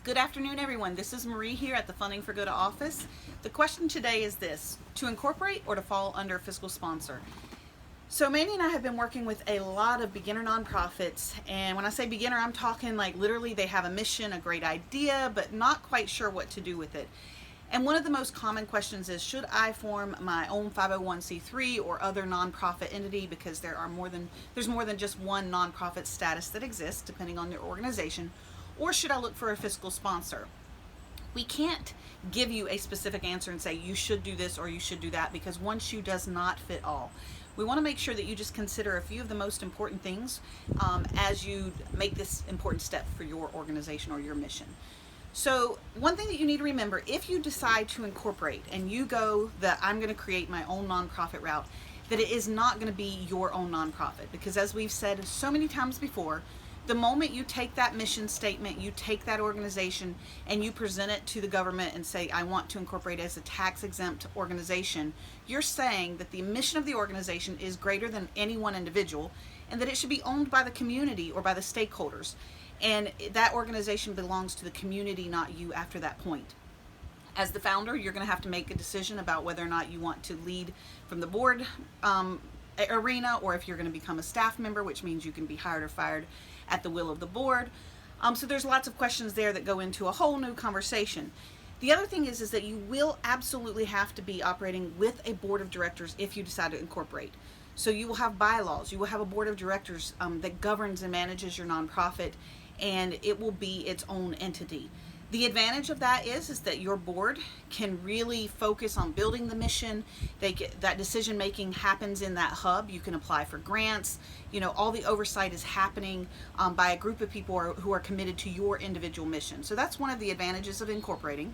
Good afternoon, everyone. This is Marie here at the Funding for Good office. The question today is this: to incorporate or to fall under fiscal sponsor? So Mandy and I have been working with a lot of beginner nonprofits, and when I say beginner, I'm talking like literally they have a mission, a great idea, but not quite sure what to do with it. And one of the most common questions is, should I form my own 501c3 or other nonprofit entity, because there's more than just one nonprofit status that exists depending on your organization, or should I look for a fiscal sponsor? We can't give you a specific answer and say you should do this or you should do that, because one shoe does not fit all. We want to make sure that you just consider a few of the most important things as you make this important step for your organization or your mission. So one thing that you need to remember, if you decide to incorporate and you go that I'm going to create my own nonprofit route, that it is not going to be your own nonprofit, because as we've said so many times before, the moment you take that mission statement, you take that organization and you present it to the government and say, I want to incorporate as a tax-exempt organization, you're saying that the mission of the organization is greater than any one individual and that it should be owned by the community or by the stakeholders. And that organization belongs to the community, not you, after that point. As the founder, you're going to have to make a decision about whether or not you want to lead from the board arena, or if you're going to become a staff member, which means you can be hired or fired at the will of the board. So there's lots of questions there that go into a whole new conversation. The other thing is that you will absolutely have to be operating with a board of directors if you decide to incorporate. So you will have bylaws, you will have a board of directors that governs and manages your nonprofit, and it will be its own entity. The advantage of that is that your board can really focus on building the mission. That decision making happens in that hub. You can apply for grants. All the oversight is happening by a group of people who are committed to your individual mission. So that's one of the advantages of incorporating.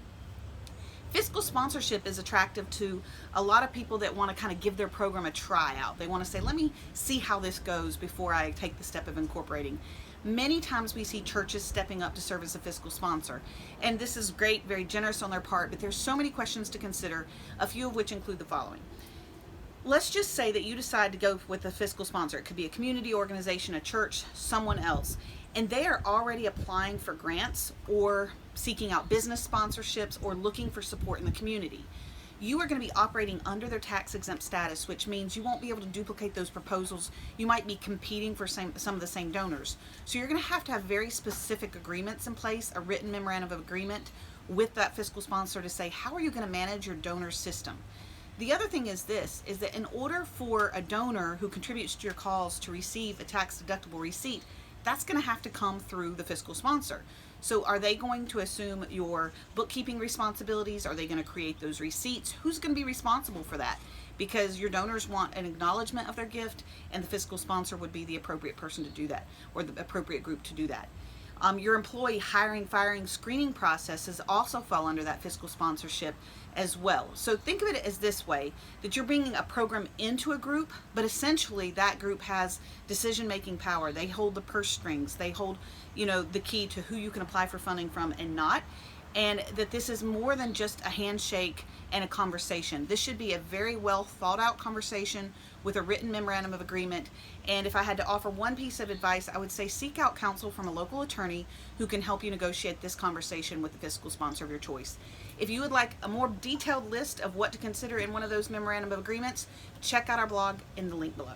Fiscal sponsorship is attractive to a lot of people that want to kind of give their program a try out. They want to say, let me see how this goes before I take the step of incorporating. Many times we see churches stepping up to serve as a fiscal sponsor, and this is great, very generous on their part, but there's so many questions to consider, a few of which include the following. Let's just say that you decide to go with a fiscal sponsor. It could be a community organization, a church, someone else, and they are already applying for grants or seeking out business sponsorships or looking for support in the community. You are going to be operating under their tax-exempt status, which means you won't be able to duplicate those proposals. You might be competing for some of the same donors. So you're going to have very specific agreements in place, a written memorandum of agreement with that fiscal sponsor to say, how are you going to manage your donor system? The other thing is that in order for a donor who contributes to your cause to receive a tax-deductible receipt, that's going to have to come through the fiscal sponsor. So are they going to assume your bookkeeping responsibilities? Are they going to create those receipts? Who's going to be responsible for that? Because your donors want an acknowledgement of their gift, and the fiscal sponsor would be the appropriate person to do that, or the appropriate group to do that. Your employee hiring, firing, screening processes also fall under that fiscal sponsorship as well. So think of it as this way, that you're bringing a program into a group, but essentially that group has decision-making power. They hold the purse strings. They hold, the key to who you can apply for funding from and not. And that this is more than just a handshake and a conversation. This should be a very well thought out conversation with a written memorandum of agreement. And if I had to offer one piece of advice, I would say seek out counsel from a local attorney who can help you negotiate this conversation with the fiscal sponsor of your choice. If you would like a more detailed list of what to consider in one of those memorandum of agreements, check out our blog in the link below.